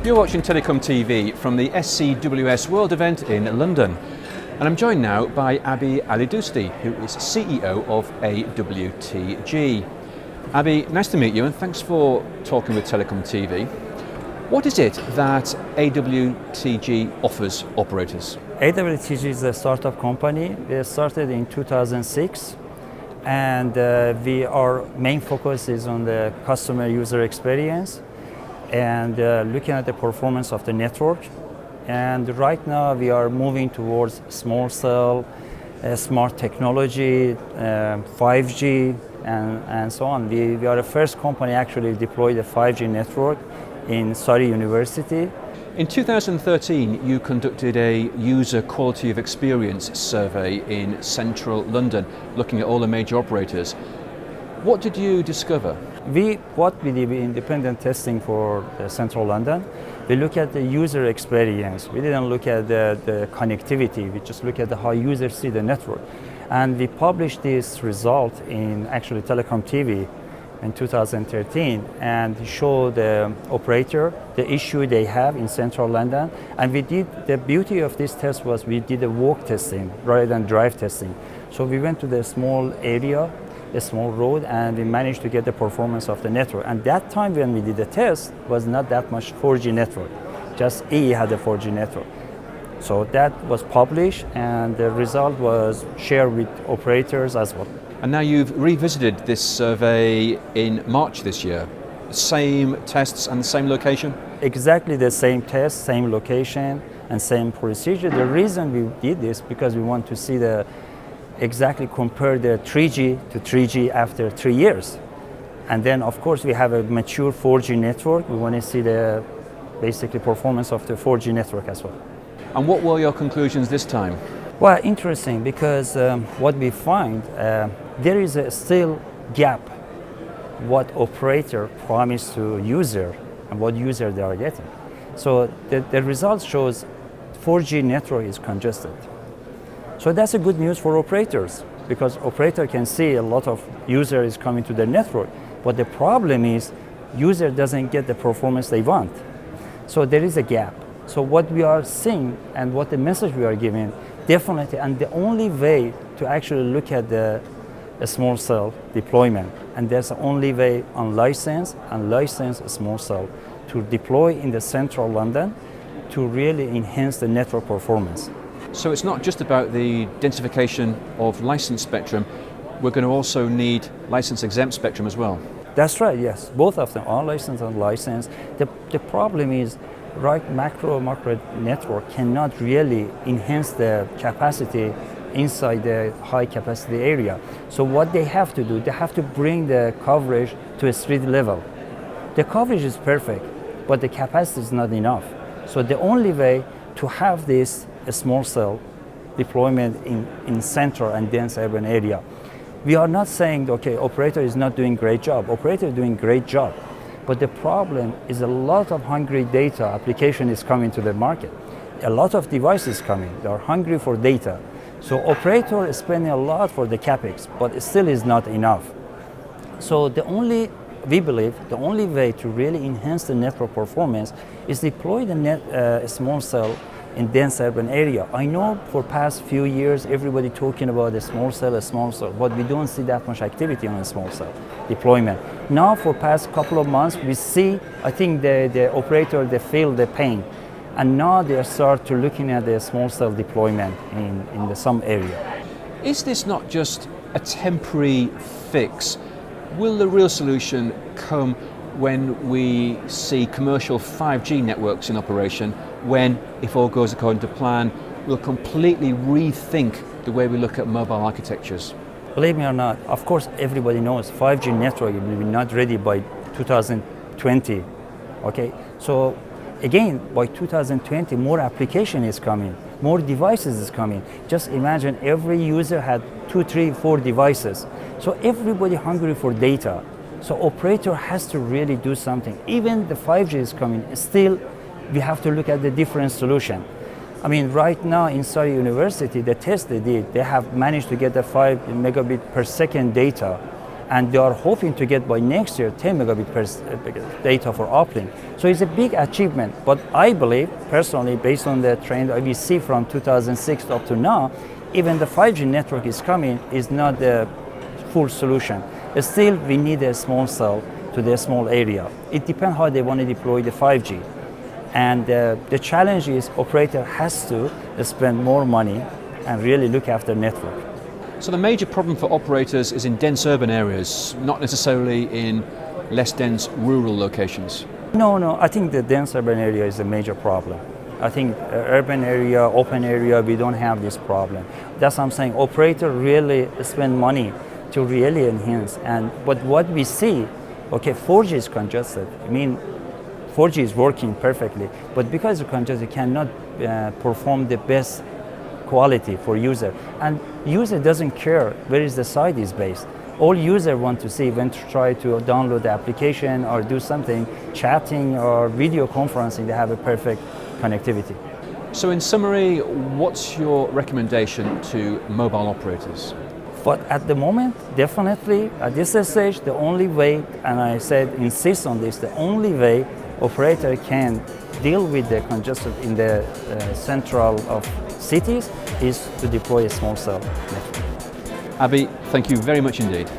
You're watching Telecom TV from the SCWS World event in London, and I'm joined now by Abbey Alidoosti, who is CEO of AWTG. Abbey, nice to meet you and thanks for talking with Telecom TV. What is it that AWTG offers operators? AWTG is a startup company. We started in 2006 and our main focus is on the customer user experience and looking at the performance of the network. And right now we are moving towards small cell, smart technology, 5G and so on. We are the first company actually deploy the 5G network in Surrey University. In 2013, you conducted a user quality of experience survey in central London, looking at all the major operators. What did you discover? What we did independent testing for central London, we look at the user experience. We didn't look at the connectivity, we just look at how users see the network. And we published this result in actually Telecom TV in 2013 and show the operator the issue they have in central London. And the beauty of this test was we did a walk testing rather than drive testing. So we went to the small area, a small road, and we managed to get the performance of the network. And that time when we did the test was not that much 4G network, just EE had a 4G network. So that was published and the result was shared with operators as well. And now you've revisited this survey in March this year. Same tests and same location? Exactly the same test, same location and same procedure. The reason we did this because we want to see exactly compare the 3G to 3G after 3 years. And then of course we have a mature 4G network. We want to see the basically performance of the 4G network as well. And what were your conclusions this time? Well, interesting because what we find, there is still gap what operator promised to user and what user they are getting. So the result shows 4G network is congested. So that's a good news for operators because operator can see a lot of user is coming to their network, but the problem is user doesn't get the performance they want. So there is a gap. So what we are seeing and what the message we are giving, definitely, and the only way to actually look at the small cell deployment, and that's the only way on license a small cell to deploy in the central London to really enhance the network performance. So it's not just about the densification of licensed spectrum, we're going to also need license exempt spectrum as well. That's right, yes. Both of them, unlicensed and licensed. The problem is, macro network cannot really enhance the capacity inside the high capacity area. So what they have to do, they have to bring the coverage to a street level. The coverage is perfect, but the capacity is not enough. So the only way to have this small cell deployment in central and dense urban area. We are not saying, okay, operator is not doing great job. Operator is doing great job. But the problem is a lot of hungry data application is coming to the market. A lot of devices coming, they are hungry for data. So operator is spending a lot for the CapEx, but it still is not enough. So we believe the only way to really enhance the network performance is deploy the small cell in dense urban area. I know for past few years everybody talking about a small cell, but we don't see that much activity on a small cell deployment. Now for past couple of months we see, I think the operator, they feel the pain. And now they start to looking at the small cell deployment in some area. Is this not just a temporary fix? Will the real solution come when we see commercial 5G networks in operation, when, if all goes according to plan, we'll completely rethink the way we look at mobile architectures? Believe me or not, of course everybody knows 5G network will be not ready by 2020. Okay, so again, by 2020, more application is coming, more devices is coming. Just imagine every user had 2, 3, 4 devices. So everybody hungry for data. So operator has to really do something. Even the 5G is coming, still we have to look at the different solution. I mean, right now in Surrey University, the test they did, they have managed to get the 5 megabit per second data And they are hoping to get by next year 10 megabit per data for uplink. So it's a big achievement. But I believe, personally, based on the trend we see from 2006 up to now, even the 5G network is coming is not the full solution. Still, we need a small cell to the small area. It depends how they want to deploy the 5G. And the challenge is operator has to spend more money and really look after network. So the major problem for operators is in dense urban areas, not necessarily in less dense rural locations. No, I think the dense urban area is a major problem. I think urban area, open area, we don't have this problem. That's what I'm saying. Operator really spend money to really enhance. But what we see, okay, 4G is congested. I mean, 4G is working perfectly, but because it's congested, it cannot perform the best quality for user. And user doesn't care where is the site is based. All user want to see when to try to download the application or do something, chatting or video conferencing, they have a perfect connectivity. So in summary, what's your recommendation to mobile operators? But at the moment, definitely at this stage, the only way, and I said insist on this, the only way operator can deal with the congestion in the central of cities is to deploy a small cell network. Abbey, thank you very much indeed.